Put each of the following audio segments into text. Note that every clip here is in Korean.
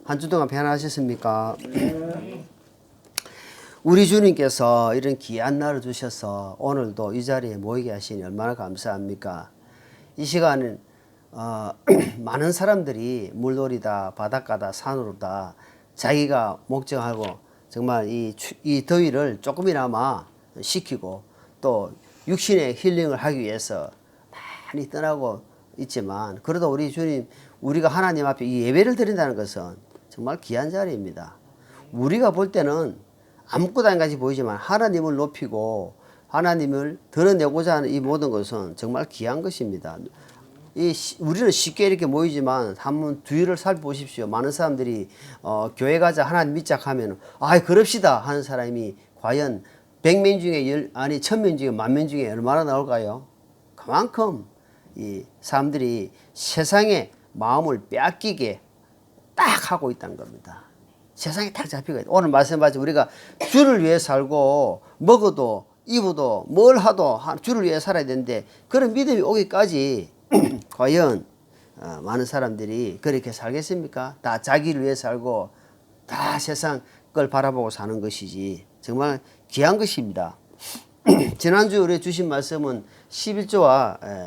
한 주 동안 편안하셨습니까? 우리 주님께서 이런 귀한 날을 주셔서 오늘도 이 자리에 모이게 하시니 얼마나 감사합니까? 이 시간은 많은 사람들이 물놀이다, 바닷가다, 산으로다 자기가 목적하고 정말 이 더위를 조금이나마 식히고 또 육신의 힐링을 하기 위해서 많이 떠나고 있지만 그래도 우리 주님, 우리가 하나님 앞에 이 예배를 드린다는 것은 정말 귀한 자리입니다. 우리가 볼 때는 아무것도 아닌같이 보이지만 하나님을 높이고 하나님을 드러내고자 하는 이 모든 것은 정말 귀한 것입니다. 우리는 쉽게 이렇게 모이지만 한번 뒤를 살펴보십시오. 많은 사람들이 교회 가자 하나님 믿자 하면 그럽시다 하는 사람이 과연 100명 중에 1000명 중에 10,000명 중에 얼마나 나올까요? 그만큼 이 사람들이 세상에 마음을 빼앗기게 딱 하고 있다는 겁니다. 세상에 딱 잡히고 있다. 오늘 말씀하신 우리가 주를 위해 살고 먹어도 입어도 뭘 하도 주를 위해 살아야 되는데 그런 믿음이 오기까지 과연 많은 사람들이 그렇게 살겠습니까? 다 자기를 위해 살고 다 세상 걸 바라보고 사는 것이지 정말 귀한 것입니다. 지난주 우리 주신 말씀은 11조와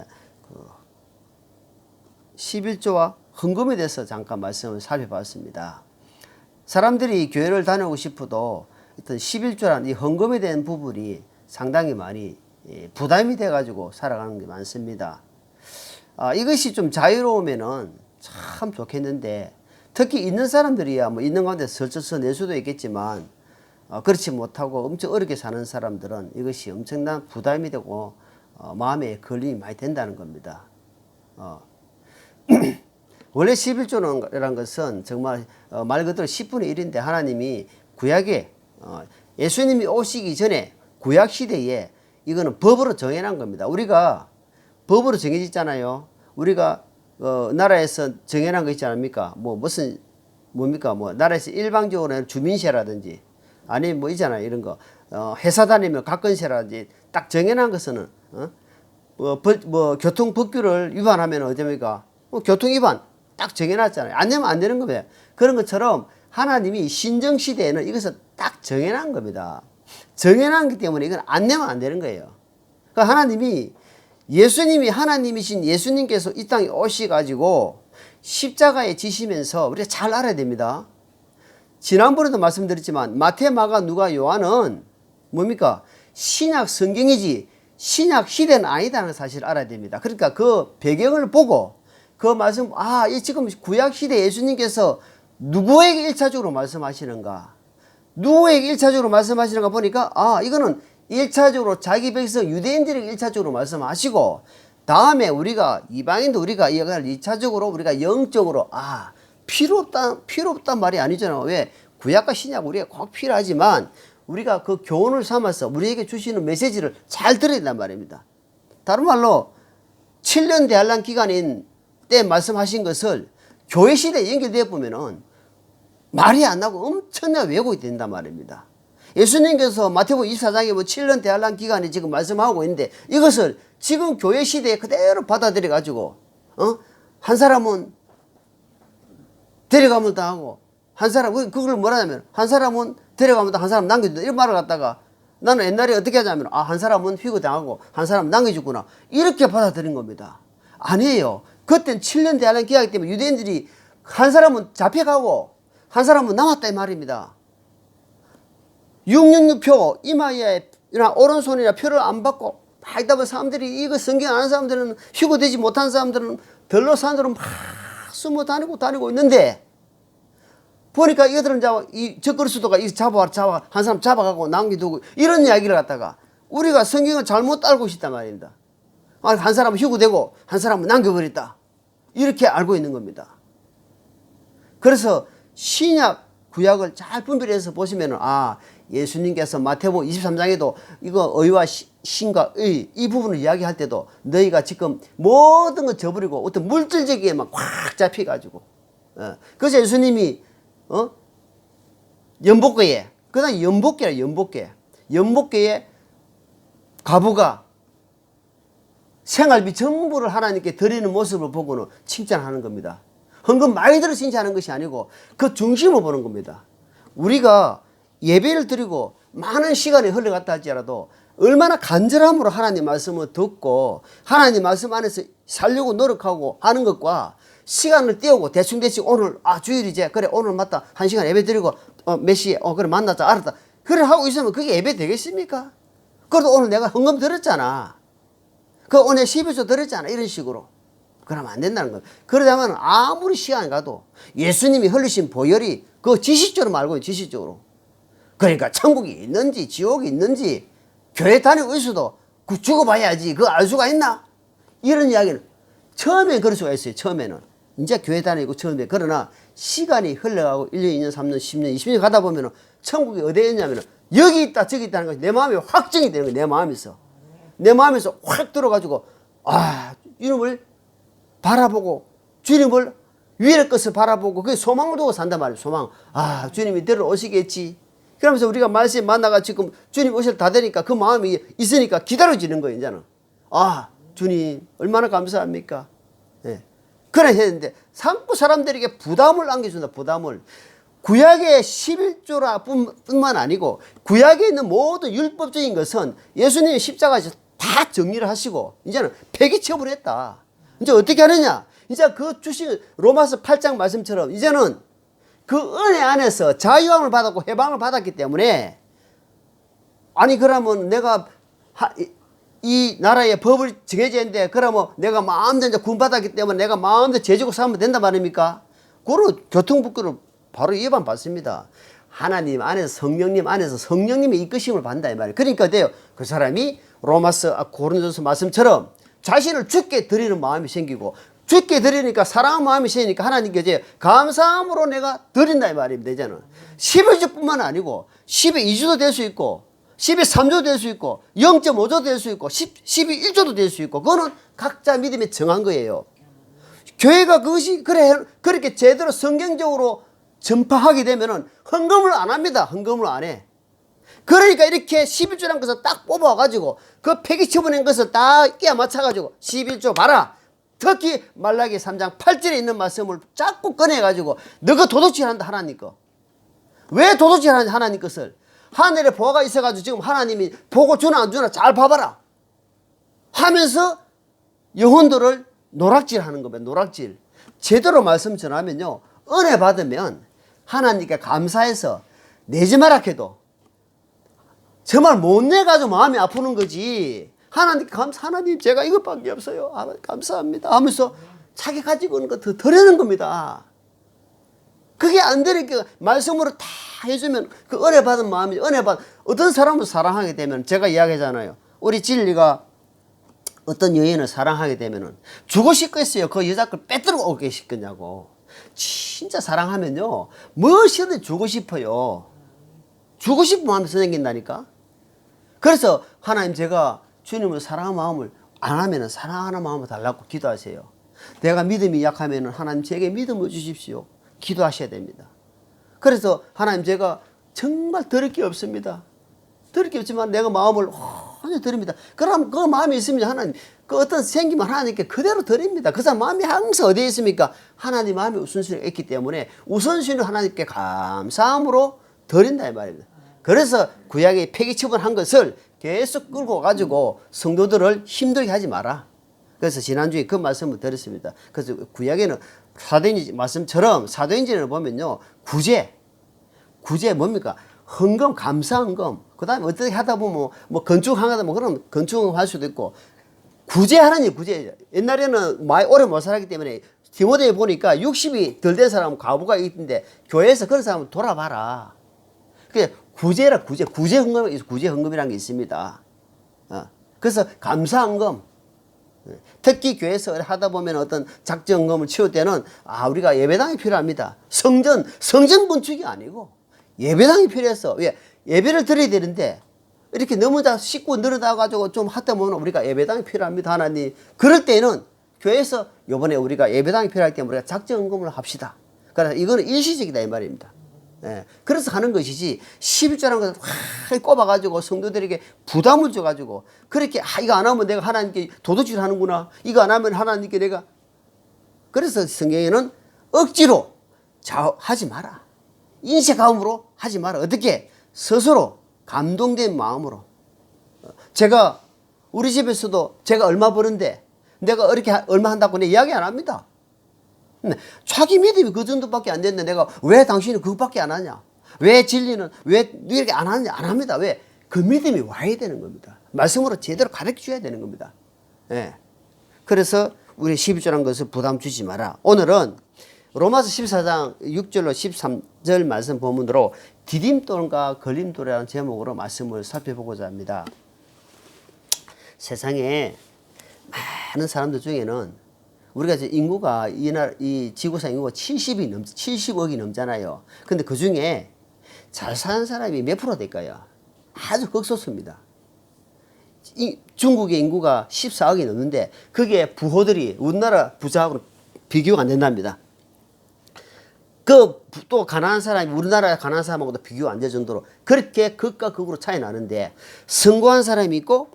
헌금에 대해서 잠깐 말씀을 살펴봤습니다. 사람들이 교회를 다니고 싶어도 어떤 11조라는 이 헌금에 대한 부분이 상당히 많이 부담이 돼가지고 살아가는 게 많습니다. 이것이 좀 자유로우면은 참 좋겠는데 특히 있는 사람들이야 뭐 있는 가운데 설쳐서 낼 수도 있겠지만 그렇지 못하고 엄청 어렵게 사는 사람들은 이것이 엄청난 부담이 되고 마음에 걸림이 많이 된다는 겁니다. 원래 11조라는 것은 정말 말 그대로 10분의 1인데 하나님이 구약에 예수님이 오시기 전에 구약 시대에 이거는 법으로 정해놓은 겁니다. 우리가 법으로 정해졌잖아요. 우리가 나라에서 정해놓은 거 있지 않습니까? 뭡니까? 나라에서 일방적으로 주민세라든지 아니면 뭐 있잖아요. 이런 거 회사 다니면 가건세라든지 딱 정해놓은 것은 교통법규를 위반하면 어됩니까? 교통위반 딱 정해놨잖아요. 안 되면 안 되는 겁니다. 그런 것처럼 하나님이 신정시대에는 이것을 딱 정해놓은 겁니다. 정해놨기 때문에 이건 안 되면 안 되는 거예요. 그러니까 예수님이 하나님이신 예수님께서 이 땅에 오셔가지고 십자가에 지시면서 우리가 잘 알아야 됩니다. 지난번에도 말씀드렸지만 마태, 마가, 누가, 요한은 뭡니까? 신약 성경이지 신약 시대는 아니다는 사실을 알아야 됩니다. 그러니까 그 배경을 보고 그 말씀, 이 지금 구약 시대 예수님께서 누구에게 1차적으로 말씀하시는가? 누구에게 1차적으로 말씀하시는가 보니까 이거는 1차적으로 자기 백성 유대인들에게 1차적으로 말씀하시고 다음에 우리가 이방인도 우리가 이걸 2차적으로 우리가 영적으로 필요 없단 말이 아니잖아요. 왜? 구약과 신약 우리가 꼭 필요하지만 우리가 그 교훈을 삼아서 우리에게 주시는 메시지를 잘 들어야 된단 말입니다. 다른 말로 7년 대환란 기간인 때 말씀하신 것을 교회 시대에 연결되어 보면은 말이 안 나고 엄청난 왜곡이 된단 말입니다. 예수님께서 마태복음 24장에 7년 대환란 기간이 지금 말씀하고 있는데 이것을 지금 교회 시대에 그대로 받아들여 가지고 한 사람은 데려가면 당하고 한 사람은 그걸 뭐라냐면 한 사람은 데려가면 한 사람 남겨준다 이런 말을 갖다가 나는 옛날에 어떻게 하냐면 한 사람은 휘고 당하고 한 사람 남겨주구나 이렇게 받아들인 겁니다. 아니에요. 그땐 7년 대환란 기간이기 때문에 유대인들이 한 사람은 잡혀가고 한 사람은 남았다 이 말입니다. 666표 이마에 오른손이나 표를 안 받고 막 있다 보면 사람들이 이거 성경 안 하는 사람들은 휴거되지 못한 사람들은 덜로 산으로 막 숨어 다니고 있는데 보니까 이거들은 이 적그리스도가 한 사람 잡아가고 남겨두고 이런 이야기를 갖다가 우리가 성경을 잘못 알고 있단 말입니다. 한 사람은 휴거되고 한 사람은 남겨버렸다 이렇게 알고 있는 겁니다. 그래서 신약 구약을 잘 분별해서 보시면은 예수님께서 마태복음 23장에도 이거 의와 신과 의 이 부분을 이야기할 때도 너희가 지금 모든 걸 저버리고 어떤 물질적에만 확 잡혀가지고 그래서 예수님이 연복궤에 그다음 연복궤에 과부가 생활비 전부를 하나님께 드리는 모습을 보고는 칭찬하는 겁니다. 헌금 많이 들어 신청하는 것이 아니고 그 중심을 보는 겁니다. 우리가 예배를 드리고 많은 시간이 흘러갔다 할지라도 얼마나 간절함으로 하나님 말씀을 듣고 하나님 말씀 안에서 살려고 노력하고 하는 것과 시간을 띄우고 대충 오늘 주일이제 그래 오늘 맞다 1시간 예배 드리고 몇 시에 그래 만났자 알았다 그래 하고 있으면 그게 예배 되겠습니까? 그래도 오늘 내가 헌금 들었잖아. 그 오늘 12조 들었잖아. 이런 식으로. 그러면 안 된다는 거예요. 그러다면 아무리 시간이 가도 예수님이 흘리신 보혈이 그 지식적으로 알고 지식적으로. 그러니까 천국이 있는지 지옥이 있는지 교회 다니고 있어도 그 죽어봐야지 그거 알 수가 있나? 이런 이야기는 처음엔 그럴 수가 있어요. 처음에는. 이제 교회 다니고 처음에. 그러나 시간이 흘러가고 1년, 2년, 3년, 10년, 20년 가다 보면은 천국이 어디에 있냐면은 여기 있다 저기 있다는 것이 내 마음에 확정이 되는 거예요. 내 마음에서. 내 마음에서 확 들어가지고 주님을 바라보고 주님을 위의 것을 바라보고 그게 소망을 두고 산단 말이에요. 소망. 주님이 데려오시겠지. 그러면서 우리가 말씀 만나가 지금 주님 오실 다 되니까 그 마음이 있으니까 기다려지는 거예요. 이제는. 주님 얼마나 감사합니까? 예. 그래 했는데 자꾸 사람들에게 부담을 안겨준다. 부담을. 구약의 11조라 뿐만 아니고 구약에 있는 모든 율법적인 것은 예수님이 십자가에서 다 정리를 하시고 이제는 폐기 처분했다. 이제 어떻게 하느냐? 이제 그 주신 로마서 8장 말씀처럼 이제는 그 은혜 안에서 자유함을 받았고 해방을 받았기 때문에 그러면 내가 이 나라의 법을 정해져 있는데 그러면 내가 마음대로 구원받았기 때문에 내가 마음대로 죄지고 살면 된단 말입니까? 그거는 교통법규를 바로 위반 받습니다. 하나님 안에서 성령님 안에서 성령님의 이끄심을 받는다 이 말이에요. 그러니까 돼요. 그 사람이 로마서 고린도서 말씀처럼 자신을 주께 드리는 마음이 생기고 주께 드리니까 사랑하는 마음이 생기니까 하나님께 이제 감사함으로 내가 드린다 이 말입니다. 이제는 11조뿐만 아니고 12조도 될 수 있고 12.3조 될 수 있고 0.5조 될 수 있고 12.1조도 될 수 있고 그거는 각자 믿음에 정한 거예요. 교회가 그것이 그렇게 제대로 성경적으로 전파하게 되면은 헌금을 안 합니다. 헌금을 안 해. 그러니까 이렇게 11조라는 것을 딱 뽑아가지고 그 폐기 처분한 것을 딱 끼워 맞춰가지고 11조 봐라. 특히 말라기 3장 8절에 있는 말씀을 자꾸 꺼내가지고 너가 도둑질한다 하나님 거. 왜 도둑질하는지 하나님 것을. 하늘에 보화가 있어가지고 지금 하나님이 보고 주나 안 주나 잘 봐봐라 하면서 영혼들을 노락질하는 겁니다. 노락질. 제대로 말씀 전하면요 은혜 받으면 하나님께 감사해서 내지 마라 해도 정말 못 내가지고 마음이 아프는 거지. 하나님께 하나님 제가 이것밖에 없어요. 감사합니다 하면서 자기 가지고 있는 거 더 드리는 겁니다. 그게 안 되니까 말씀으로 다 해주면 그 은혜 받은 마음이 어떤 사람을 사랑하게 되면 제가 이야기하잖아요. 우리 진리가 어떤 여인을 사랑하게 되면은 주고 싶겠어요. 그 여자 걸 빼들고 오게 싶겠냐고. 진짜 사랑하면요 무엇이든 주고 싶어요. 주고 싶은 마음이 생긴다니까. 그래서 하나님 제가 주님을 사랑하는 마음을 안 하면은 사랑하는 마음을 달라고 기도하세요. 내가 믿음이 약하면은 하나님 제게 믿음을 주십시오. 기도하셔야 됩니다. 그래서 하나님 제가 정말 드릴 게 없습니다. 드릴 게 없지만 내가 마음을 완전히 드립니다. 그럼 그 마음이 있으면 하나님 그 어떤 생기면 하나님께 그대로 드립니다. 그 사람 마음이 항상 어디에 있습니까? 하나님 마음이 우선순위가 있기 때문에 우선순위를 하나님께 감사함으로 드린다 이 말입니다. 그래서 구약의 폐기 처분한 것을 계속 끌고 가지고 성도들을 힘들게 하지 마라. 그래서 지난주에 그 말씀을 드렸습니다. 그래서 구약에는 사도행전 말씀처럼 사도행전을 보면요 구제 뭡니까? 헌금, 감사헌금. 그 다음에 어떻게 하다 보면 뭐 건축하다 보면 그럼 건축할 수도 있고 구제하는 일 구제. 옛날에는 많이 오래 못 살았기 때문에 디모데에 보니까 60이 덜 된 사람은 과부가 있는데 교회에서 그런 사람은 돌아봐라. 그게 구제 헌금이라는 게 있습니다. 그래서 감사헌금. 특히 교회에서 하다 보면 어떤 작정금을 치울 때는 우리가 예배당이 필요합니다. 성전 건축이 아니고 예배당이 필요해서 왜 예배를 드려야 되는데 이렇게 너무 다 씻고 늘어나 가지고 좀 하다 보면 우리가 예배당이 필요합니다. 하나님. 그럴 때는 교회에서 요번에 우리가 예배당이 필요할 때 우리가 작정금을 합시다. 그래서 이거는 일시적이다 이 말입니다. 예. 그래서 하는 것이지 11조라는 것을 확 꼽아가지고 성도들에게 부담을 줘가지고 그렇게 이거 안 하면 내가 하나님께 도둑질 하는구나. 이거 안 하면 하나님께 내가. 그래서 성경에는 억지로 하지 마라. 인식감으로 하지 마라. 어떻게? 스스로 감동된 마음으로. 제가 우리 집에서도 제가 얼마 버는데 내가 이렇게 얼마 한다고 내 이야기 안 합니다. 자기 믿음이 그 정도밖에 안 됐는데 내가 왜 당신은 그것밖에 안 하냐? 왜 진리는 왜 이렇게 안 하냐? 안 합니다. 왜? 그 믿음이 와야 되는 겁니다. 말씀으로 제대로 가르쳐 줘야 되는 겁니다. 예. 그래서 우리 11조라는 것을 부담 주지 마라. 오늘은 로마서 14장 6절로 13절 말씀 본문으로 디딤돌과 걸림돌이라는 제목으로 말씀을 살펴보고자 합니다. 세상에 많은 사람들 중에는 우리가 이제 인구가 이 지구상 인구가 70억이 넘잖아요. 근데 그 중에 잘 사는 사람이 몇 프로 될까요? 아주 극소수입니다. 중국의 인구가 14억이 넘는데 그게 부호들이 우리나라 부자하고는 비교가 안 된답니다. 또 가난한 사람이 우리나라 가난한 사람하고도 비교가 안 될 정도로 그렇게 극과 극으로 차이 나는데 성공한 사람이 있고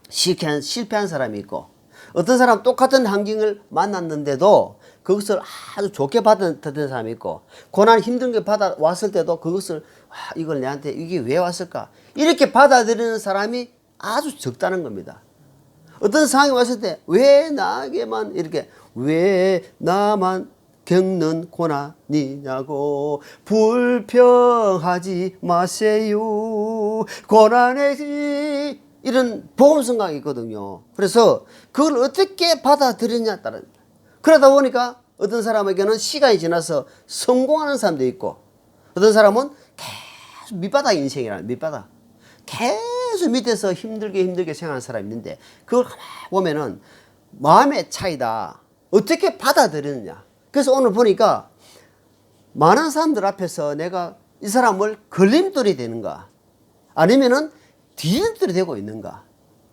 실패한 사람이 있고 어떤 사람 똑같은 환경을 만났는데도 그것을 아주 좋게 받아들이는 사람이 있고 고난 힘든 게 받아왔을 때도 그것을 이걸 내한테 이게 왜 왔을까 이렇게 받아들이는 사람이 아주 적다는 겁니다. 어떤 상황이 왔을 때 왜 나에게만 이렇게 왜 나만 겪는 고난이냐고 불평하지 마세요. 고난의 이런 복음성강이 있거든요. 그래서 그걸 어떻게 받아들이냐에 따라 그러다 보니까 어떤 사람에게는 시간이 지나서 성공하는 사람도 있고 어떤 사람은 계속 밑바닥 인생이라는 밑바닥 계속 밑에서 힘들게 생각하는 사람이 있는데 그걸 가만 보면은 마음의 차이다. 어떻게 받아들이느냐. 그래서 오늘 보니까 많은 사람들 앞에서 내가 이 사람을 걸림돌이 되는가 아니면은 디딤돌이 되고 있는가.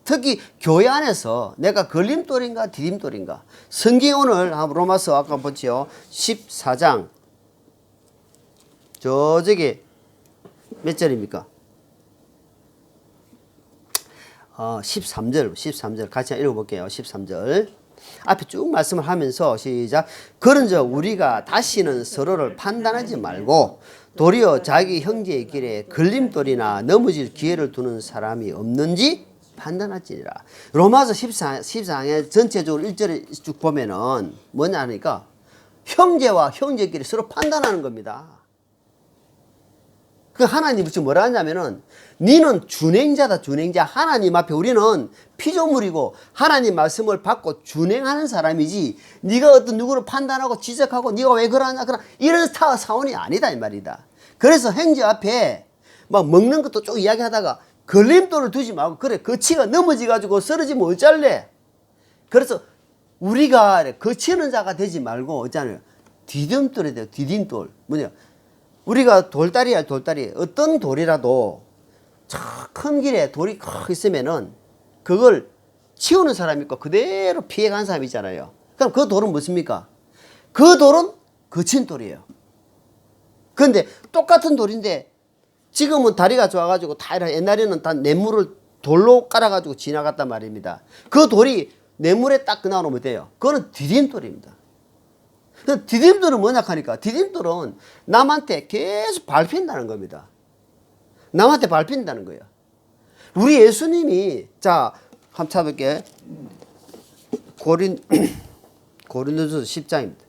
특히 교회 안에서 내가 걸림돌인가 디딤돌인가. 성경 오늘 로마서 아까 보죠. 14장 저기 몇 절입니까? 13절 같이 읽어볼게요. 13절 앞에 쭉 말씀을 하면서 시작. 그런즉 우리가 다시는 서로를 판단하지 말고 도리어 자기 형제의 길에 걸림돌이나 넘어질 기회를 두는 사람이 없는지 판단할지니라. 로마서 14장에 전체적으로 1절에 쭉 보면은 뭐냐 하니까 형제와 형제끼리 서로 판단하는 겁니다. 그 하나님이 지금 뭐라 하냐면은 니는 준행자다. 준행자. 하나님 앞에 우리는 피조물이고 하나님 말씀을 받고 준행하는 사람이지 네가 어떤 누구를 판단하고 지적하고 네가 왜 그러냐 이런 사원이 아니다 이 말이다. 그래서 형제 앞에 막 먹는 것도 쭉 이야기하다가 걸림돌을 두지 말고 그래 거치가 넘어지 가지고 쓰러지면 어쩔래. 그래서 우리가 거치는 자가 되지 말고 어쩌냐 디딤돌이 돼요. 디딤돌 뭐냐 우리가 돌다리야 돌다리. 어떤 돌이라도 저 큰 길에 돌이 크 있으면은 그걸 치우는 사람이 있고 그대로 피해간 사람이 있잖아요. 그럼 그 돌은 무엇입니까? 그 돌은 거친 돌이에요. 그런데 똑같은 돌인데 지금은 다리가 좋아가지고 다 옛날에는 다 냇물을 돌로 깔아가지고 지나갔단 말입니다. 그 돌이 냇물에 딱 나오면 돼요. 그거는 디딤돌입니다. 디딤돌은 뭐냐 하니까 디딤돌은 남한테 계속 밟힌다는 겁니다. 남한테 밟힌다는 거예요. 우리 예수님이 자 한번 찾아볼게. 고린도전서 10장입니다.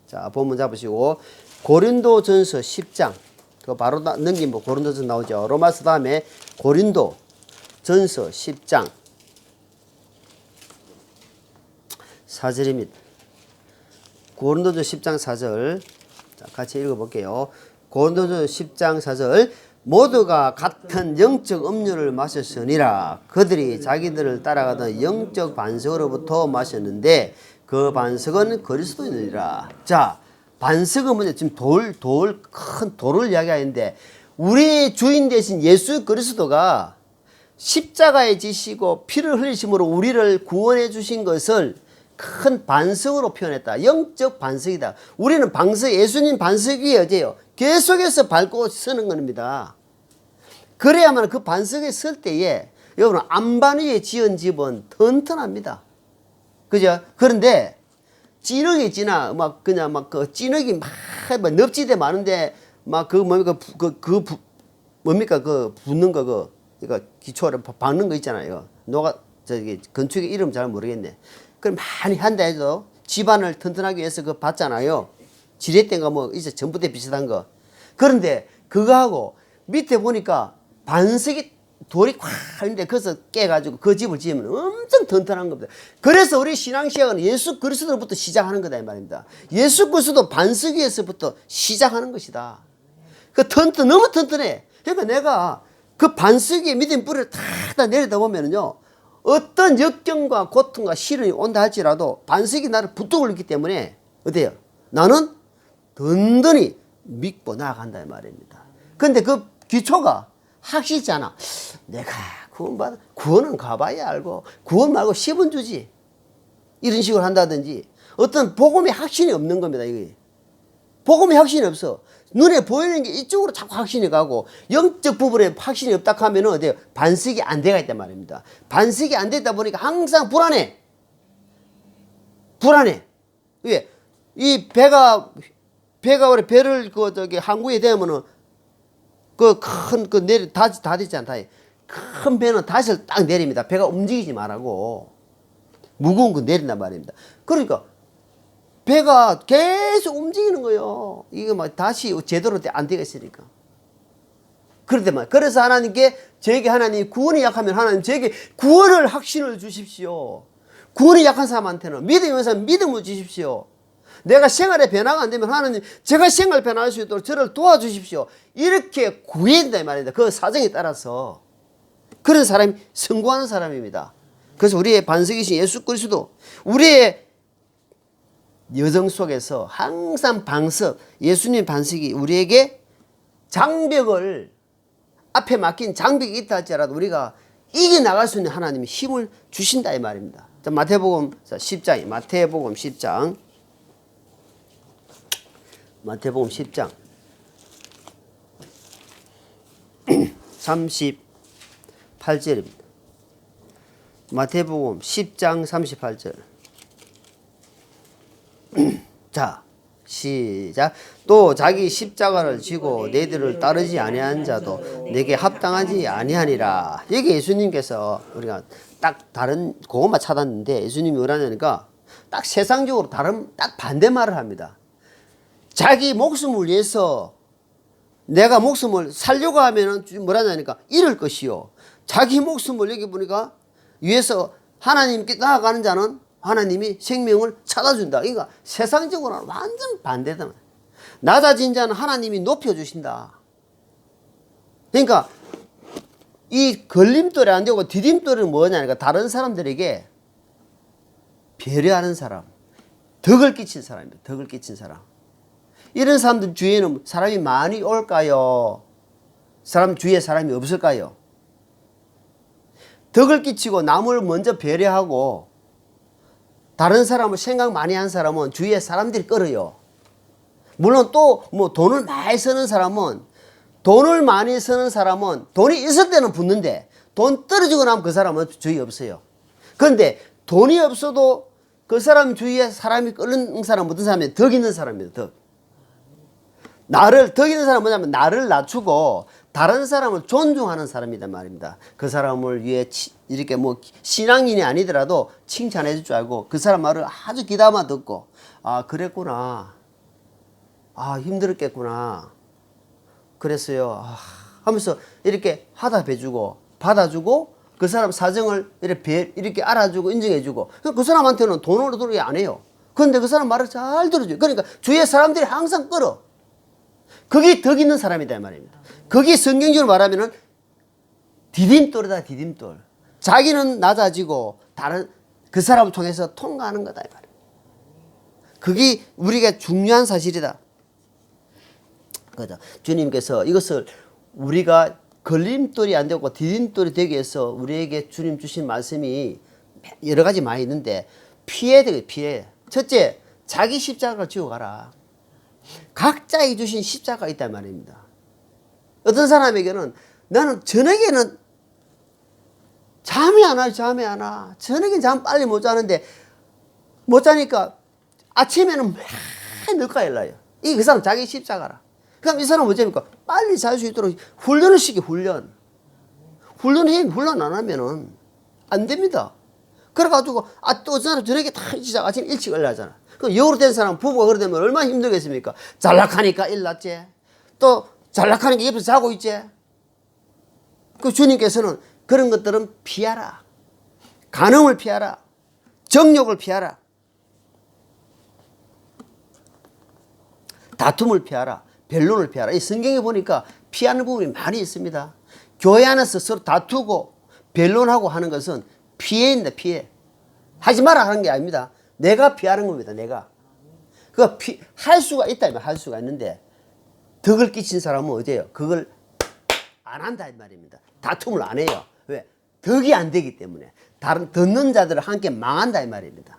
자 본문 잡으시고 고린도전서 10장 그거 바로 넘기면 고린도전서 나오죠. 로마서 다음에 고린도전서 10장 4절입니다. 고린도전서 10장 4절 자, 같이 읽어볼게요. 고린도전서 10장 4절 모두가 같은 영적 음료를 마셨으니라. 그들이 자기들을 따라가던 영적 반석으로부터 마셨는데 그 반석은 그리스도이니라. 자, 반석은 뭐냐? 지금 큰 돌을 이야기하는데 우리 주인 되신 예수 그리스도가 십자가에 지시고 피를 흘리심으로 우리를 구원해 주신 것을 큰 반석으로 표현했다. 영적 반석이다. 우리는 반석, 예수님 반석이 어제요. 계속해서 밟고 서는 겁니다. 그래야만 그 반석에 설 때에 여러분 안반 위에 지은 집은 튼튼합니다. 그죠? 그런데 찌르기 찌나 막 그냥 막 그 찌르기 막 넙지대 많은데 막 그 뭡니까 뭡니까 그 붙는 거 그러니까 기초를 박는 거 있잖아요. 저기 건축의 이름 잘 모르겠네. 그럼 많이 한다 해도 집안을 튼튼하게 위해서 그 받잖아요. 지렛대인가 뭐 이제 전부대 비슷한 거. 그런데 그거하고 밑에 보니까 반석이 돌이 콱 있는데 거기서 깨가지고 그 집을 지으면 엄청 튼튼한 겁니다. 그래서 우리 신앙시작은 예수 그리스도로부터 시작하는 거다 이 말입니다. 예수 그리스도 반석 위에서부터 시작하는 것이다. 그 너무 튼튼해. 그러니까 내가 그 반석 위에 믿음 뿌리를 다 내려다 보면은요, 어떤 역경과 고통과 시련이 온다 할지라도 반석이 나를 붙들고 있기 때문에 어때요? 나는 든든히 믿고 나아간다 이 말입니다. 근데 그 기초가 확실치 않아. 내가 구원은 가봐야 알고 구원 말고 10원 주지 이런 식으로 한다든지 어떤 복음의 확신이 없는 겁니다. 이게 복음의 확신이 없어. 눈에 보이는 게 이쪽으로 자꾸 확신이 가고 영적 부분에 확신이 없다 하면은 어때요? 반석이 안 돼가 있단 말입니다. 반석이 안 됐다 보니까 항상 불안해. 왜? 이 배가 우리 배를 항구에 대면은 다 됐잖아. 큰 배는 다시를 딱 내립니다. 배가 움직이지 말라고. 무거운 거 내린단 말입니다. 그러니까 배가 계속 움직이는 거예요. 이거 막 다시 제대로 안 되어 있으니까. 그래서 하나님께 저에게 하나님 구원이 약하면 하나님 저에게 구원을 확신을 주십시오. 구원이 약한 사람한테는 믿음이 있는 사람 믿음을 주십시오. 내가 생활에 변화가 안 되면 하나님 제가 생활 변화할 수 있도록 저를 도와주십시오. 이렇게 구해야 된다 이 말입니다. 그 사정에 따라서. 그런 사람이 성공하는 사람입니다. 그래서 우리의 반석이신 예수 그리스도 우리의 여정 속에서 항상 예수님 반석이 우리에게 장벽을 앞에 막힌 장벽이 있다 할지라도 우리가 이겨나갈 수 있는 하나님이 힘을 주신다 이 말입니다. 자, 마태복음 10장 마태복음 10장 38절입니다. 마태복음 10장 38절. 자, 시작. 또 자기 십자가를 지고 내들을 따르지 아니한 자도 내게 합당하지 아니하니라. 여기 예수님께서 우리가 딱 다른 그것만 찾았는데 예수님이 뭐라냐니까 딱 세상적으로 딱 반대 말을 합니다. 자기 목숨을 위해서 내가 목숨을 살려고 하면은 뭐라냐니까 잃을 것이요. 자기 목숨을 여기 보니까 위해서 하나님께 나아가는 자는 하나님이 생명을 찾아준다. 그러니까 세상적으로는 완전 반대다. 낮아진 자는 하나님이 높여주신다. 그러니까 이 걸림돌이 안 되고 디딤돌은 뭐냐니까 다른 사람들에게 배려하는 사람, 덕을 끼친 사람입니다. 덕을 끼친 사람. 이런 사람들 주위에는 사람이 많이 올까요? 사람 주위에 사람이 없을까요? 덕을 끼치고 남을 먼저 배려하고 다른 사람을 생각 많이 한 사람은 주위에 사람들이 끌어요. 물론 또 뭐 돈을 많이 쓰는 사람은 돈이 있을 때는 붙는데 돈 떨어지고 나면 그 사람은 주위에 없어요. 그런데 돈이 없어도 그 사람 주위에 사람이 끌는 사람은 어떤 사람이에요? 덕 있는 사람이에요. 덕 있는 사람은 뭐냐면 나를 낮추고 다른 사람을 존중하는 사람이란 말입니다. 그 사람을 위해 이렇게 뭐 신앙인이 아니더라도 칭찬해 줄 줄 알고 그 사람 말을 아주 귀담아 듣고 아 그랬구나. 아 힘들었겠구나. 그랬어요. 하면서 이렇게 화답해주고 받아주고 그 사람 사정을 이렇게 알아주고 인정해주고 그 사람한테는 돈으로 들어오게 안 해요. 그런데 그 사람 말을 잘 들어줘요. 그러니까 주위에 사람들이 항상 끌어. 그게 덕 있는 사람이다 이 말입니다. 그게 성경적으로 말하면은 디딤돌이다 디딤돌. 자기는 낮아지고 다른 그 사람을 통해서 통과하는 거다 이 말입니다. 그게 우리가 중요한 사실이다. 그죠? 주님께서 이것을 우리가 걸림돌이 안 되고 디딤돌이 되기 위해서 우리에게 주님 주신 말씀이 여러 가지 많이 있는데 피해야 되겠 피해. 첫째, 자기 십자가를 지고 가라. 각자에게 주신 십자가가 있단 말입니다. 어떤 사람에게는 나는 저녁에는 잠이 안 와. 저녁엔 잠 빨리 못 자는데 못 자니까 아침에는 맨 늦게 일어나요. 이 그 사람 자기 십자가라. 그럼 이 사람은 어째입니까? 빨리 잘 수 있도록 훈련을 시키, 훈련. 훈련 안 하면은 안 됩니다. 그래가지고, 또 사람 저녁에 다 시작, 아침 일찍 일어나잖아. 그럼 여우로 된 사람, 부부가 그러되면 얼마나 힘들겠습니까? 잘락하니까 일났지. 또 잘락하니까 옆에서 자고 있지. 그 주님께서는 그런 것들은 피하라. 간음을 피하라. 정욕을 피하라. 다툼을 피하라. 변론을 피하라. 이 성경에 보니까 피하는 부분이 많이 있습니다. 교회 안에서 서로 다투고 변론하고 하는 것은 피해입니다. 피해. 하지 마라 하는 게 아닙니다. 내가 피하는 겁니다. 내가. 할 수가 있다. 할 수가 있는데 덕을 끼친 사람은 어디예요? 그걸 안 한다 이 말입니다. 다툼을 안 해요. 왜? 덕이 안 되기 때문에. 다른 듣는 자들을 함께 망한다 이 말입니다.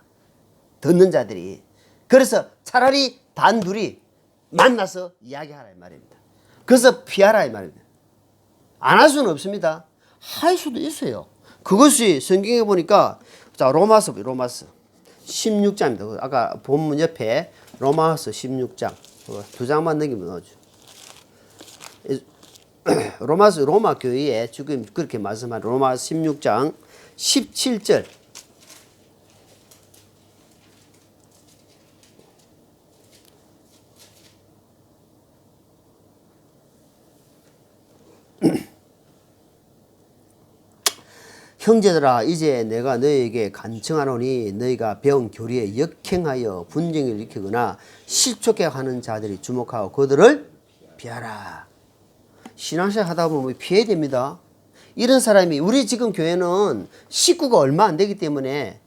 듣는 자들이. 그래서 차라리 단둘이 만나서 이야기하라 이 말입니다. 그래서 피하라 이 말입니다. 안 할 수는 없습니다. 할 수도 있어요. 그것이 성경에 보니까 자 로마서 16장입니다. 아까 본문 옆에 로마서 16장 두 장만 넘기면 나오죠. 로마 교회에 지금 그렇게 말씀한 로마 16장 17절 형제들아 이제 내가 너희에게 간청하노니 너희가 배운 교리에 역행하여 분쟁을 일으키거나 실족해 하는 자들이 주목하고 그들을 피하라. 신앙생활 하다 보면 피해야 됩니다. 이런 사람이 우리 지금 교회는 식구가 얼마 안 되기 때문에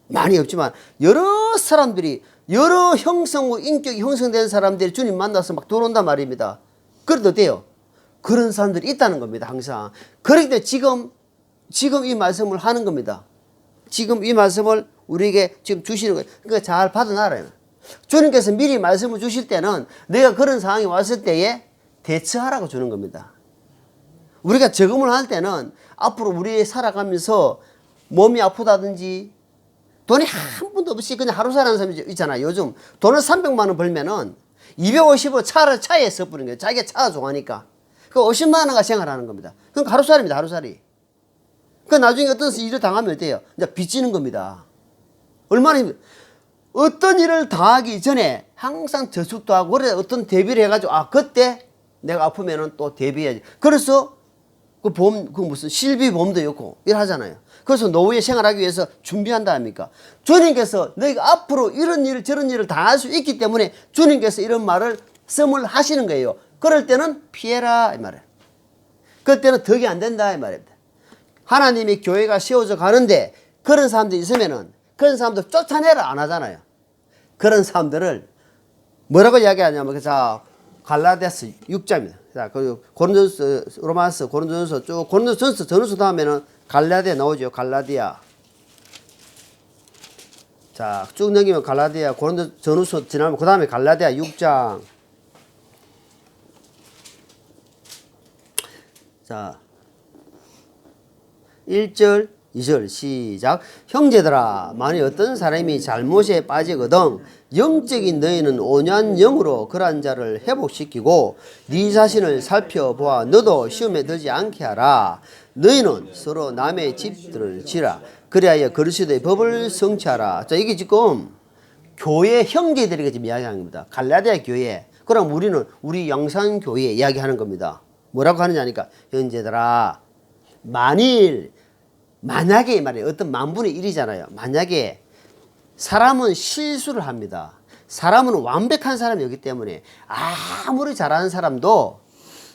많이 없지만 여러 사람들이 여러 형성과 인격이 형성된 사람들이 주님 만나서 막 들어온단 말입니다. 그래도 어때요? 그런 사람들이 있다는 겁니다. 항상. 그렇기 때문에 지금 이 말씀을 하는 겁니다. 지금 이 말씀을 우리에게 지금 주시는 거예요. 그러니까 잘 받아놔라. 주님께서 미리 말씀을 주실 때는 내가 그런 상황이 왔을 때에 대처하라고 주는 겁니다. 우리가 적응을 할 때는 앞으로 우리 살아가면서 몸이 아프다든지 돈이 한 푼도 없이 그냥 하루 사는 사람이 있잖아요. 요즘 돈을 300만 원 벌면은 250원 차에 써버리는 거예요. 자기가 차가 좋아하니까. 그 50만 원가 생활하는 겁니다. 그럼 하루살이입니다. 하루살이. 그 나중에 어떤 일을 당하면 어때요? 이제 빚지는 겁니다. 얼마나 어떤 일을 당하기 전에 항상 저축도 하고 그래 어떤 대비를 해가지고 그때 내가 아프면은 또 대비해야지. 그래서 그 무슨 실비보험도 있고 일하잖아요. 그래서 노후에 생활하기 위해서 준비한다 합니까? 주님께서 너희가 앞으로 이런 일 저런 일을 당할 수 있기 때문에 주님께서 이런 말을 씀을 하시는 거예요. 그럴 때는 피해라 이 말이에요. 그럴 때는 덕이 안 된다 이 말입니다. 하나님이 교회가 세워져 가는데 그런 사람들이 있으면은 그런 사람들 쫓아내라 안 하잖아요. 그런 사람들을 뭐라고 이야기하냐면 자 갈라디아서 6장입니다. 자, 그 고린도전서 로마서 고린도전서 쭉 고린도전서 전후서 다음에는 갈라디아 나오죠. 갈라디아. 자, 쭉 넘기면 갈라디아 고린도 전후서 지나면 그 다음에 갈라디아 6장. 자, 1절, 2절 시작. 형제들아 만일 어떤 사람이 잘못에 빠지거든 영적인 너희는 온유한 영으로 그러한 자를 회복시키고 네 자신을 살펴보아 너도 시험에 들지 않게 하라. 너희는 서로 남의 집들을 지라. 그리하여 그리스도의 법을 성취하라. 자, 이게 지금 교회 형제들에게 지금 이야기하는 겁니다. 갈라디아 교회. 그럼 우리는 우리 영산교회 이야기하는 겁니다. 뭐라고 하느냐니까 형제들아 만약에 말이에요. 어떤 만분의 일이잖아요. 만약에 사람은 실수를 합니다. 사람은 완벽한 사람이기 때문에 아무리 잘하는 사람도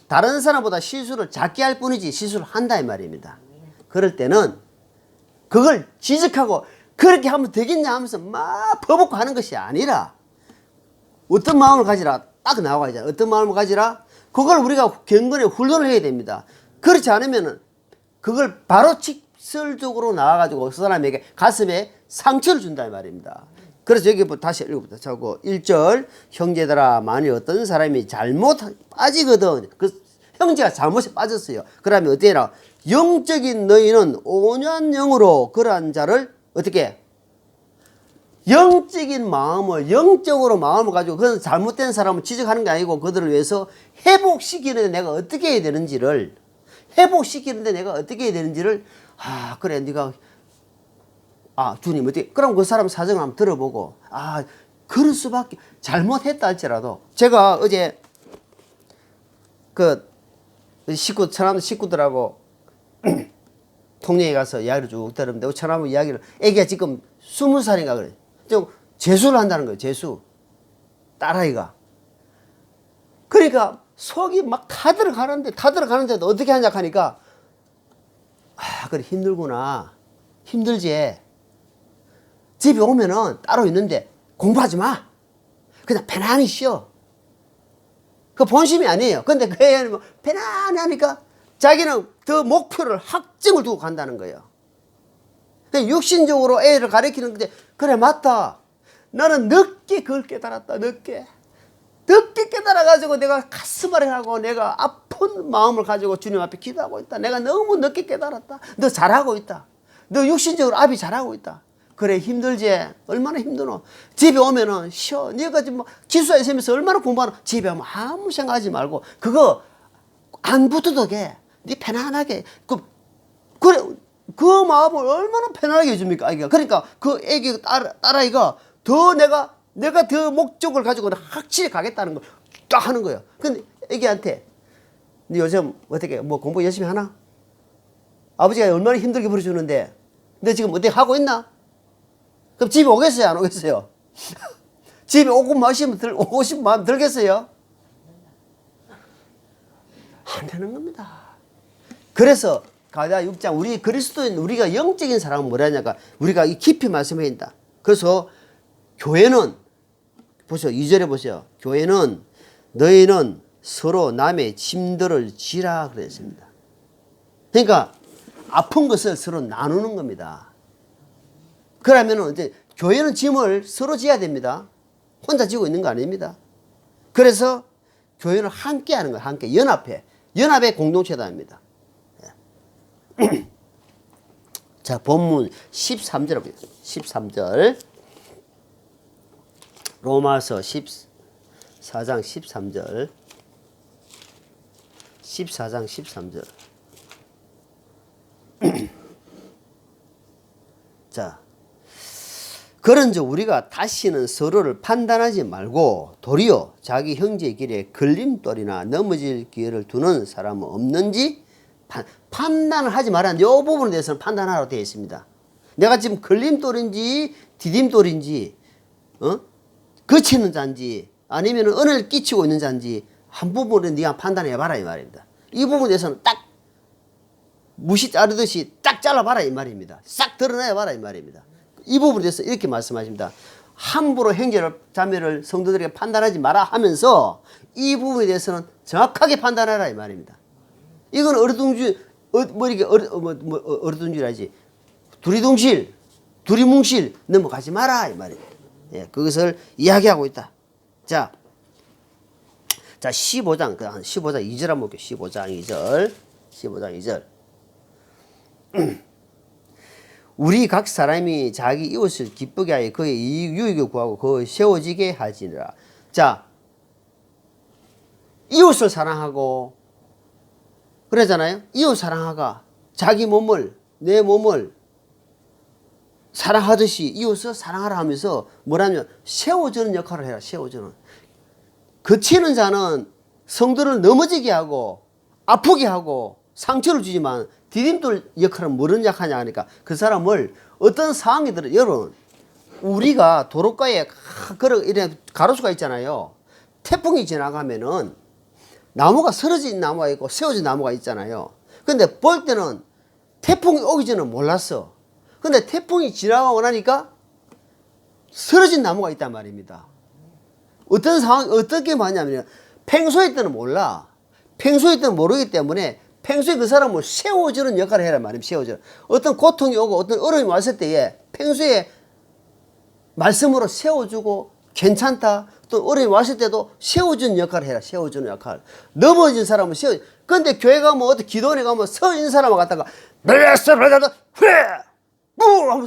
다른 사람보다 실수를 작게 할 뿐이지 실수를 한다 이 말입니다. 그럴 때는 그걸 지적하고 그렇게 하면 되겠냐 하면서 막 퍼붓고 하는 것이 아니라 어떤 마음을 가지라 딱 나와 있잖아요. 어떤 마음을 가지라 그걸 우리가 경건에 훈련을 해야 됩니다. 그렇지 않으면은 그걸 바로 직설적으로 나와가지고 그 사람에게 가슴에 상처를 준다 이 말입니다. 그래서 여기 다시 읽어보자. 자고 1절 형제들아 만일 어떤 사람이 잘못 빠지거든 그 형제가 잘못에 빠졌어요. 그러면 어떻게 해라? 영적인 너희는 온유한 영으로 그러한 자를 어떻게 영적인 마음을, 영적으로 마음을 가지고, 그건 잘못된 사람을 지적하는 게 아니고 그들을 위해서 회복시키는데 내가 어떻게 해야 되는지를, 회복시키는데 내가 어떻게 해야 되는지를, 그래, 네가, 주님, 어떻게, 그럼 그 사람 사정을 한번 들어보고, 그럴 수밖에, 잘못했다 할지라도, 제가 어제, 천안 식구들하고 통영에 가서 이야기를 쭉 들었는데, 천안 이야기를, 애기가 지금 20살인가 그래. 좀 재수를 한다는 거예요, 재수. 딸아이가. 그러니까 속이 막 타들어가는데도 어떻게 하냐 하니까, 그래, 힘들구나. 힘들지. 집에 오면은 따로 있는데 공부하지 마. 그냥 편안히 쉬어. 그 본심이 아니에요. 근데 그 애는 뭐 편안히 하니까 자기는 더 목표를, 학점을 두고 간다는 거예요. 육신적으로 애를 가르치는 건데, 그래, 맞다. 나는 늦게 그걸 깨달았다, 늦게 깨달아가지고 내가 가슴앓이 하고 내가 아픈 마음을 가지고 주님 앞에 기도하고 있다. 내가 너무 늦게 깨달았다. 너 잘하고 있다. 너 육신적으로 아비 잘하고 있다. 그래, 힘들지? 얼마나 힘드노? 집에 오면은 쉬어. 네가 지금 기숙사에 있으면서 얼마나 공부하노? 집에 오면 아무 생각하지 말고 그거 안 붙어도 돼. 네 편안하게. 그래, 그 마음을 얼마나 편안하게 해줍니까, 아이가. 그러니까 그 애기 딸아이가 더 내가 더 목적을 가지고 확실히 가겠다는 걸 딱 하는 거예요. 근데 애기한테, 너 요즘 어떻게 뭐 공부 열심히 하나? 아버지가 얼마나 힘들게 부르주는데 너 지금 어떻게 하고 있나? 그럼 집에 오겠어요, 안 오겠어요? 집에 오고 싶은 마음 들겠어요? 안 되는 겁니다. 그래서 가자 6장, 우리 그리스도인, 우리가 영적인 사람은 뭐라냐가, 우리가 깊이 말씀해야 된다. 그래서 교회는, 보세요, 2절에 보세요. 교회는 너희는 서로 남의 짐들을 지라 그랬습니다. 그러니까 아픈 것을 서로 나누는 겁니다. 그러면은 이제 교회는 짐을 서로 지어야 됩니다. 혼자 지고 있는 거 아닙니다. 그래서 교회는 함께 하는 거예요. 함께 연합의 공동체다입니다. 자, 본문 13절 보겠습니다. 13절. 로마서 14장 13절. 14장 13절. 자, 그런즉 우리가 다시는 서로를 판단하지 말고 도리어 자기 형제의 길에 걸림돌이나 넘어질 기회를 두는 사람은 없는지 판단을 하지 말라는 이 부분에 대해서는 판단하라고 되어 있습니다. 내가 지금 걸림돌인지 디딤돌인지, 거치는 자인지 아니면 은혜를 끼치고 있는 자인지 한 부분은 네가 판단해봐라 이 말입니다. 이 부분에 대해서는 딱 무시 자르듯이 딱 잘라봐라 이 말입니다. 싹 드러내봐라 이 말입니다. 이 부분에 대해서 이렇게 말씀하십니다. 함부로 형제를 자매를 성도들에게 판단하지 마라 하면서 이 부분에 대해서는 정확하게 판단하라 이 말입니다. 이건 어리둥절하지. 두리뭉실 넘어가지 마라 이 말입니다. 예, 그것을 이야기하고 있다. 자 15장 2절 한번 볼게요. 15장 2절. 우리 각 사람이 자기 이웃을 기쁘게 하여 그의 유익을 구하고 그 세워지게 하지니라. 자, 이웃을 사랑하고 그러잖아요. 이웃 사랑하가 자기 몸을, 내 몸을 사랑하듯이 이웃을 사랑하라 하면서 뭐라면 세워주는 역할을 해라. 세워주는. 거치는 자는 성도를 넘어지게 하고 아프게 하고 상처를 주지만 디딤돌 역할은 뭐를 약하냐 하니까 그 사람을 어떤 상황이든, 여러분 우리가 도로가에 이런 가로수가 있잖아요. 태풍이 지나가면은 나무가 쓰러진 나무가 있고 세워진 나무가 있잖아요. 근데 볼 때는 태풍이 오기 전에 몰랐어. 근데 태풍이 지나가고 나니까 쓰러진 나무가 있단 말입니다. 어떤 상황, 어떻게 말하냐면 평소에 때는 몰라. 평소에 때는 모르기 때문에 평소에 그 사람을 세워주는 역할을 해라 말입니다. 세워주는. 어떤 고통이 오고 어떤 어려움이 왔을 때에 평소에 말씀으로 세워주고 괜찮다. 또 어려움이 왔을 때도 세워주는 역할을 해라. 세워주는 역할. 넘어진 사람은 세워주. 근데 교회 가면 어떤 기도원에 가면 서 있는 사람을 갖다가 하면서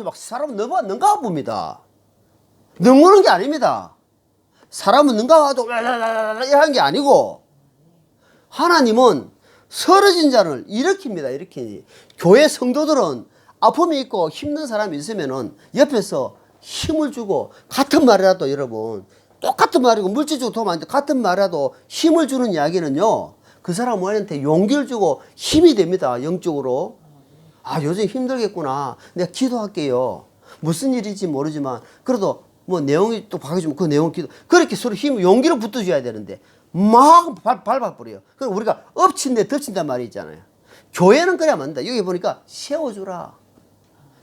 막 사람은 넘어가 봅니다. 능무는 게 아닙니다. 사람은 능가 와도 이런 게 아니고 하나님은 쓰러진 자를 일으킵니다. 일으키니 교회 성도들은 아픔이 있고 힘든 사람이 있으면은 옆에서 힘을 주고 같은 말이라도 여러분 똑같은 말이고 물질적으로 도움 안 돼. 같은 말이라도 힘을 주는 이야기는요. 그 사람한테 용기를 주고 힘이 됩니다. 영적으로. 아 요즘 힘들겠구나. 내가 기도할게요. 무슨 일인지 모르지만 그래도 뭐 내용이 또 바뀌어주면 그 내용 기도 그렇게 서로 힘 용기를 붙어줘야 되는데 막 밟아버려요. 그럼 우리가 엎친데 덮친단 말이 있잖아요. 교회는 그래야만 한다. 여기 보니까 세워주라.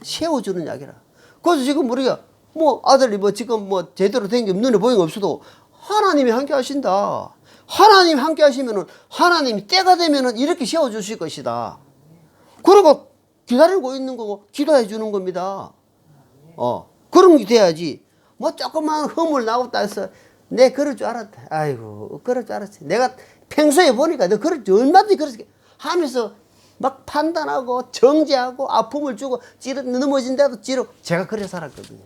세워주는 이야기라. 그래서 지금 우리가 뭐 아들이 뭐 지금 뭐 제대로 된 게 눈에 보이는 거 없어도 하나님이 함께 하신다. 하나님 함께 하시면은 하나님이 때가 되면은 이렇게 세워주실 것이다. 그리고 기다리고 있는 거고 기도해 주는 겁니다. 그런 게 돼야지. 뭐 조금만 허물 나왔다 해서 내 그럴 줄 알았다. 아이고 그럴 줄 알았지. 내가 평소에 보니까 너 그럴 줄 얼마든지 그렇게 하면서 막 판단하고 정죄하고 아픔을 주고 찌르 넘어진다도 찌르 제가 그래 살았거든요.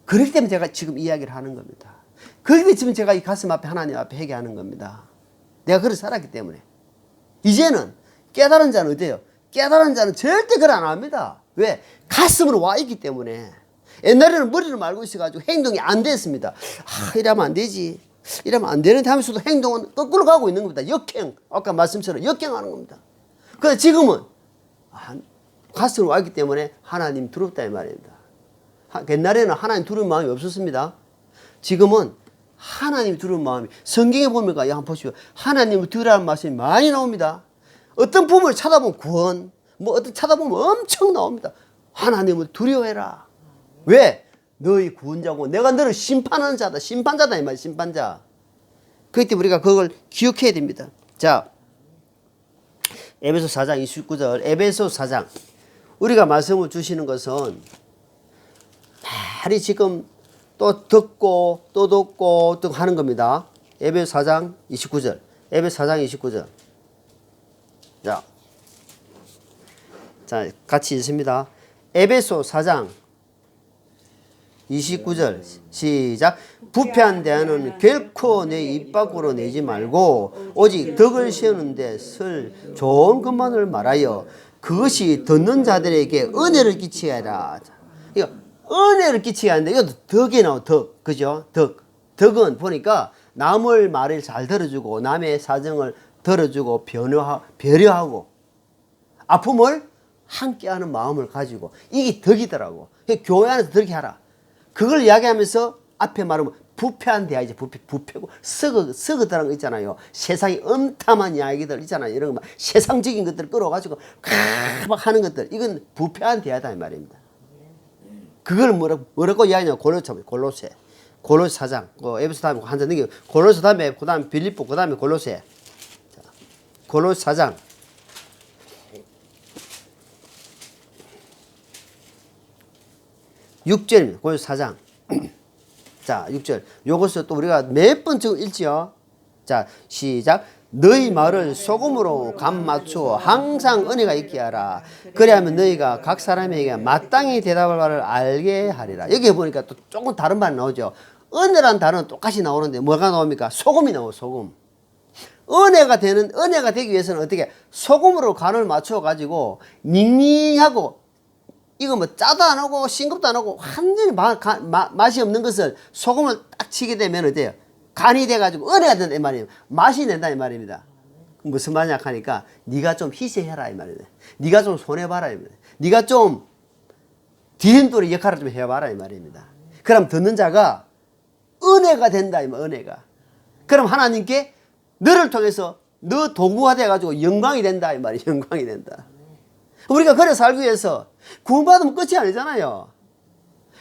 그렇기 때문에 제가 지금 이야기를 하는 겁니다. 그렇기 때문에 지금 제가 이 가슴 앞에 하나님 앞에 회개하는 겁니다. 내가 그래 살았기 때문에. 이제는 깨달은 자는 어때요? 깨달은 자는 절대 그걸 안 합니다. 왜? 가슴으로 와 있기 때문에. 옛날에는 머리를 말고 있어가지고 행동이 안 됐습니다. 아, 이러면 안 되지. 이러면 안 되는데 하면서도 행동은 거꾸로 가고 있는 겁니다. 역행. 아까 말씀처럼 역행하는 겁니다. 그런데 지금은 가슴으로 와 있기 때문에 하나님 두렵다 이 말입니다. 옛날에는 하나님 두려운 마음이 없었습니다. 지금은 하나님 두려운 마음이 성경에 보면 한번 보시오. 하나님을 두려워하는 말씀이 많이 나옵니다. 어떤 부분을 찾아보면 구원, 뭐 어떤 찾아보면 엄청 나옵니다. 하나님을 두려워해라. 왜? 너희 구원자고 내가 너를 심판하는 자다. 심판자다 이 말 심판자. 그렇기 때문에 우리가 그걸 기억해야 됩니다. 자, 에베소 4장 29절 에베소 4장 우리가 말씀을 주시는 것은 많이 지금 또 듣고 또 듣고 또 하는 겁니다. 에베소 4장 29절 에베소 4장 29절 자 같이 읽습니다. 에베소 4장 29절 시작. 부패한 대안은 결코 내 입 밖으로 내지 말고 오직 덕을 세우는데 쓸 좋은 것만을 말하여 그것이 듣는 자들에게 은혜를 끼치게 하라. 이거 은혜를 끼치게 하는데 이것도 덕이 나와. 덕 그죠? 덕은 보니까 남을 말을 잘 들어주고 남의 사정을 들어주고 배려하고 아픔을 함께하는 마음을 가지고 이게 덕이더라고. 교회 안에서 덕이 하라. 그걸 이야기하면서 앞에 말하면 부패한 대화이지. 부패고 썩어들어간 거 있잖아요. 세상에 엄탐한 이야기들 있잖아요. 이런 거 세상적인 것들을 끌어가지고 막 하는 것들 이건 부패한 대화다 이 말입니다. 그걸 뭐라고 이야기하냐면 골로새 4장 에베소 다음에 한 장 넘기고 골로새 다음에 그 다음에 빌립보 그 다음에 골로새 골로새 4장 6절입니다. 골로새 4장 자 6절 요것을 또 우리가 몇 번 읽지요. 자 시작. 너희 말을 소금으로 간 맞추어 항상 은혜가 있게 하라. 그래야면 너희가 각 사람에게 마땅히 대답할 바를 알게 하리라. 여기 보니까 또 조금 다른 말이 나오죠. 은혜란 단어는 똑같이 나오는데 뭐가 나옵니까? 소금이 나오고 소금. 은혜가 되기 위해서는 어떻게 소금으로 간을 맞춰 가지고 닝닝하고 이거 뭐 짜도 안 하고 싱겁도 안 하고 완전히 맛이 없는 것을 소금을 딱 치게 되면 어때요? 간이 돼가지고 은혜가 된다 이 말이에요. 맛이 낸다 이 말입니다. 무슨 말이냐 하니까 네가 좀 희생해라 이 말이에요. 네가 좀 손해봐라 이 말이에요. 네가 좀 디딤돌이 역할을 좀 해봐라 이 말입니다. 그럼 듣는 자가 은혜가 된다 이 말. 은혜가. 그럼 하나님께 너를 통해서 너 도구가 돼가지고 영광이 된다 이 말이에요. 영광이 된다. 우리가 그래 살기 위해서 구원받으면 끝이 아니잖아요.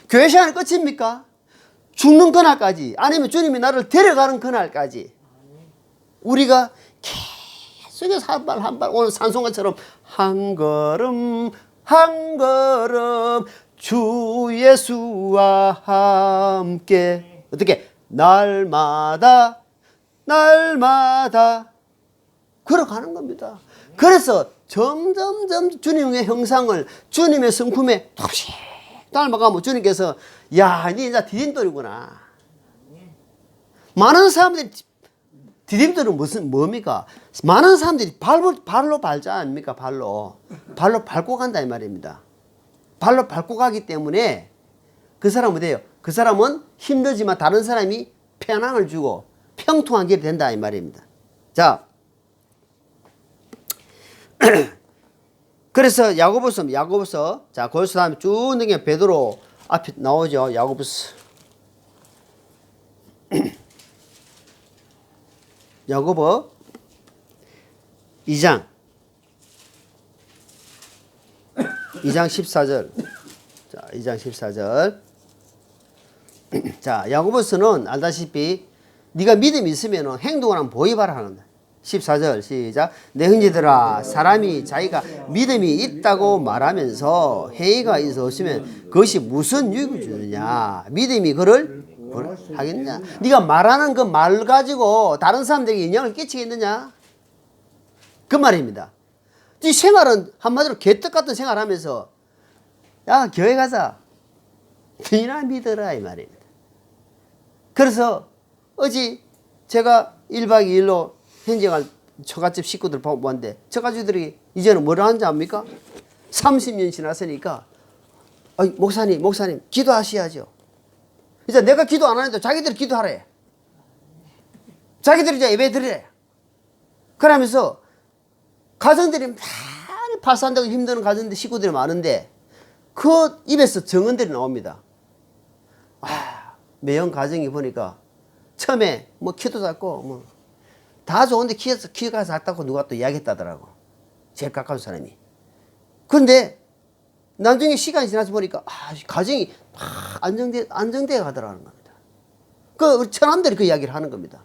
교회 시간이 끝입니까? 죽는 그날까지 아니면 주님이 나를 데려가는 그날까지 우리가 계속해서 한 발 한 발 오늘 산송가처럼 한 걸음 한 걸음 주 예수와 함께 어떻게 날마다 걸어가는 겁니다. 그래서 점점 주님의 형상을 주님의 성품에 닮아가면 주님께서 야, 니 이제 디딤돌이구나. 많은 사람들이 디딤돌은 뭡니까? 많은 사람들이 발로 밟지 않습니까? 발로 밟고 간다 이 말입니다. 발로 밟고 가기 때문에 그 사람은 어때요? 그 사람은 힘들지만 다른 사람이 편안을 주고 평통한 길이 된다 이 말입니다. 자, 그래서 야고보서 자, 거기서 다음에 쭉 넘기면 베드로 앞에 나오죠. 야고보서 야고보 2장 14절. 자, 2장 14절. 자, 야고보서는 알다시피 네가 믿음이 있으면 행동을 한번 보이봐라 하는다. 14절 시작. 내 형제들아, 사람이 자기가 믿음이 있다고 말하면서 행위가 있어 없으면 그것이 무슨 유익을 주느냐? 믿음이 그를 하겠느냐? 네가 말하는 그 말 가지고 다른 사람들에게 영향을 끼치겠느냐? 그 말입니다. 이 생활은 한마디로 개떡 같은 생활하면서 야, 교회 가자. 니나 믿어라 이 말입니다. 그래서 어제 제가 1박 2일로 현장을 처갓집 식구들 보았는데 처갓집들이 이제는 뭐라 하는지 압니까? 30년 지났으니까 목사님 기도하셔야죠. 이제 내가 기도 안 하는데 자기들이 기도하래. 자기들이 이제 예배 드리래. 그러면서 가정들이 많이 파산되고 힘드는 가정들 식구들이 많은데 그 입에서 정언들이 나옵니다. 매형 가정이 보니까 처음에 뭐 키도 작고 뭐 다 좋은데 키가 작다고 누가 또 이야기했다더라고. 제일 가까운 사람이. 그런데 나중에 시간이 지나서 보니까 가정이 안정돼 가더라는 겁니다. 우리 처남들이 그 이야기를 하는 겁니다.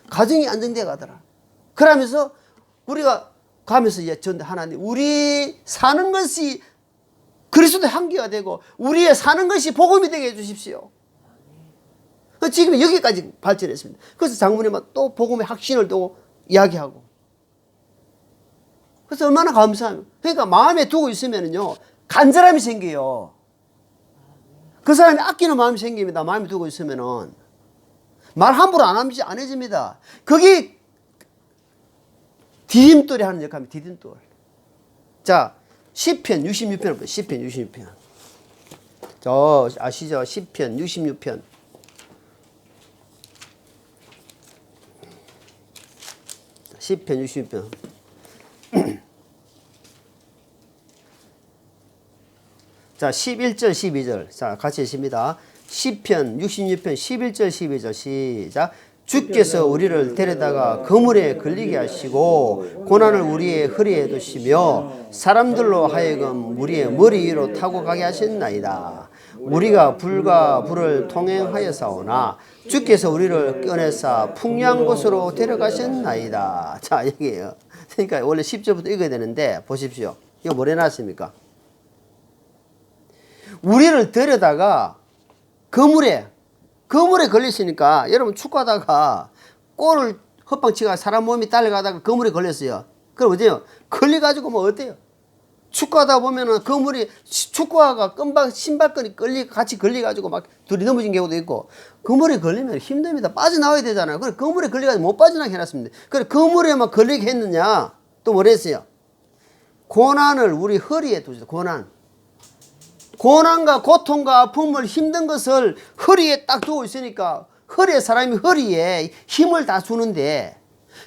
가정이 안정돼 가더라. 그러면서 우리가 가면서 이제 전대 하나님, 우리 사는 것이 그리스도의 향기가 되고 우리의 사는 것이 복음이 되게 해주십시오. 지금 여기까지 발전했습니다. 그래서 장모님은 또 복음의 확신을 또 이야기하고. 그래서 얼마나 감사해요. 그러니까 마음에 두고 있으면요 간절함이 생겨요. 그 사람이 아끼는 마음이 생깁니다. 마음에 두고 있으면은 말 함부로 안 해집니다. 그게 디딤돌이 하는 역할입니다. 디딤돌. 자, 시편 66편 보세요. 시편 66편. 저 아시죠? 시편 66편. 시편 66편. 자, 11절 12절. 자, 같이 읽습니다. 시편 66편 11절 12절 시작. 주께서 우리를 데려다가 그물에 걸리게 하시고 고난을 우리의 허리에 두시며 사람들로 하여금 우리의 머리 위로 타고 가게 하셨나이다. 우리가 불과 불을 통행하여사오나 주께서 우리를 꺼내사 풍요한 곳으로 데려가셨나이다. 자, 여기에요. 그러니까 원래 10절부터 읽어야 되는데 보십시오. 이거 뭐래 놨습니까? 우리를 데려다가 그물에 걸리시니까 여러분 축구하다가 골을 헛방치가 사람 몸이 딸려가다가 그물에 걸렸어요. 그럼 어때요? 걸려가지고 뭐 어때요? 축구하다 보면은 그물이 축구화가 끈방 신발끈이 같이 걸려가지고 막 둘이 넘어진 경우도 있고 그물에 걸리면 힘듭니다. 빠져나와야 되잖아요. 그래 그물에 걸려가지고 못 빠져나게 해놨습니다. 그래 그물에만 걸리게 했느냐? 또 뭐라 했어요? 고난을 우리 허리에 두시다. 고난과 고통과 아픔을 힘든 것을 허리에 딱 두고 있으니까 사람이 허리에 힘을 다 주는데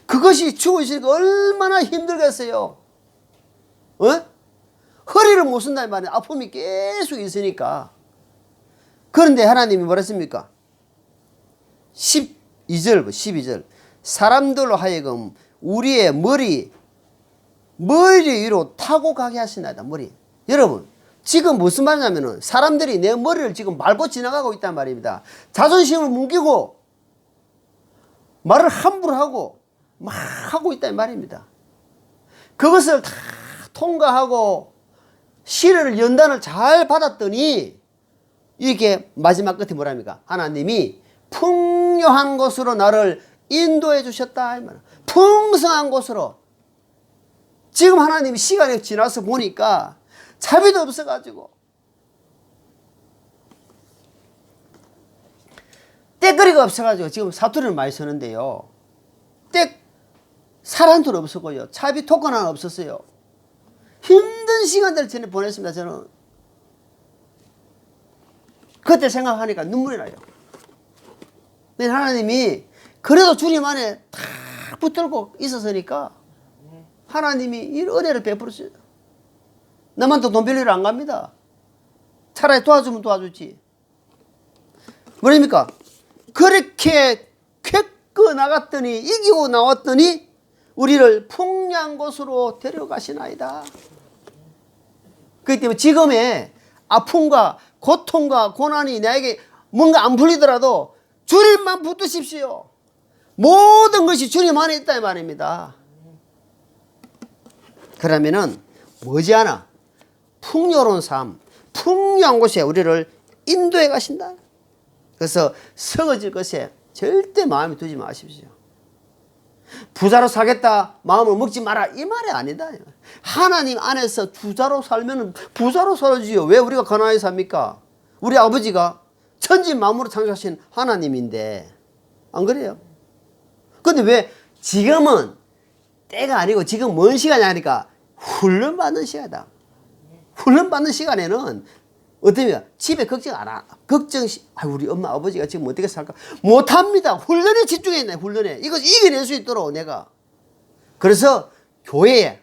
그것이 주고 있으니까 얼마나 힘들겠어요. 허리를 못 쓴다는 말이에요. 아픔이 계속 있으니까. 그런데 하나님이 뭐라 했습니까? 12절 사람들로 하여금 우리의 머리 위로 타고 가게 하시나이다. 머리. 여러분 지금 무슨 말이냐면은 사람들이 내 머리를 지금 밟고 지나가고 있단 말입니다. 자존심을 뭉개고 말을 함부로 하고 막 하고 있단 말입니다. 그것을 다 통과하고 시를 연단을 잘 받았더니 이게 마지막 끝에 뭐랍니까? 하나님이 풍요한 곳으로 나를 인도해 주셨다. 풍성한 곳으로. 지금 하나님이 시간이 지나서 보니까 자비도 없어가지고 떼거리가 없어가지고 지금 사투리를 많이 쓰는데요. 사람들 없었고요. 차비 토건 하나 없었어요. 힘든 시간들을 전에 보냈습니다. 저는 그때 생각하니까 눈물이 나요. 하나님이 그래도 주님 안에 탁 붙들고 있었으니까 하나님이 이 은혜를 베풀었어요. 나만 또 돈 빌리러 안 갑니다. 차라리 도와주면 도와주지. 뭐랍니까? 그렇게 쾌거 나갔더니 이기고 나왔더니 우리를 풍요한 곳으로 데려가시나이다. 그렇기 때문에 지금의 아픔과 고통과 고난이 나에게 뭔가 안 풀리더라도 주님만 붙드십시오. 모든 것이 주님 안에 있다 이 말입니다. 그러면은 머지않아 풍요로운 삶, 풍요한 곳에 우리를 인도해 가신다. 그래서 썩어질 것에 절대 마음에 두지 마십시오. 부자로 살겠다 마음을 먹지 마라 이 말이 아니다. 하나님 안에서 부자로 살면 부자로 살아주지요. 왜 우리가 가난하게 삽니까? 우리 아버지가 천지만물을 창조하신 하나님인데 안 그래요? 근데 왜 지금은 때가 아니고 지금 뭔 시간이 아니까 훈련받는 시간이다. 훈련받는 시간에는 어때요? 집에 걱정 안 하. 우리 엄마 아버지가 지금 어떻게 살까? 못합니다. 훈련에 집중해야 돼. 훈련에. 이거 이겨낼 수 있도록 내가. 그래서 교회에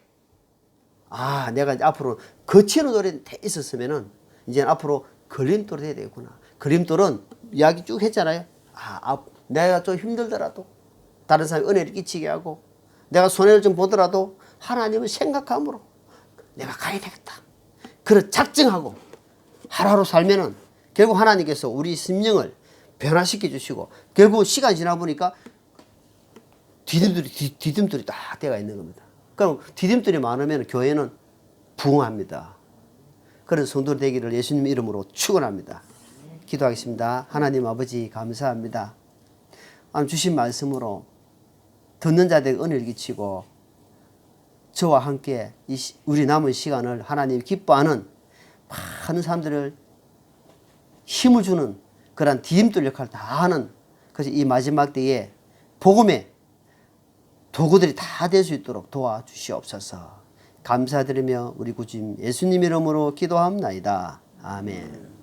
내가 이제 앞으로 거치는 노래 있었으면은 이제 앞으로 걸림돌이 돼야 되겠구나. 걸림돌은 이야기 쭉 했잖아요. 내가 좀 힘들더라도 다른 사람이 은혜를 끼치게 하고 내가 손해를 좀 보더라도 하나님을 생각함으로 내가 가야 되겠다. 그런 작정하고 하루하루 살면은 결국 하나님께서 우리 심령을 변화시켜 주시고 결국 시간이 지나 보니까 디딤돌이 딱 되어 있는 겁니다. 그럼 디딤돌이 많으면 교회는 부흥합니다. 그런 성도 되기를 예수님 이름으로 축원합니다. 기도하겠습니다. 하나님 아버지 감사합니다. 주신 말씀으로 듣는 자들에게 은혜를 끼치고 저와 함께 우리 남은 시간을 하나님 기뻐하는 많은 사람들을 힘을 주는 그런 디딤돌 역할을 다 하는 그래서 이 마지막 때에 복음의 도구들이 다 될 수 있도록 도와주시옵소서. 감사드리며 우리 구주님 예수님 이름으로 기도합나이다. 아멘.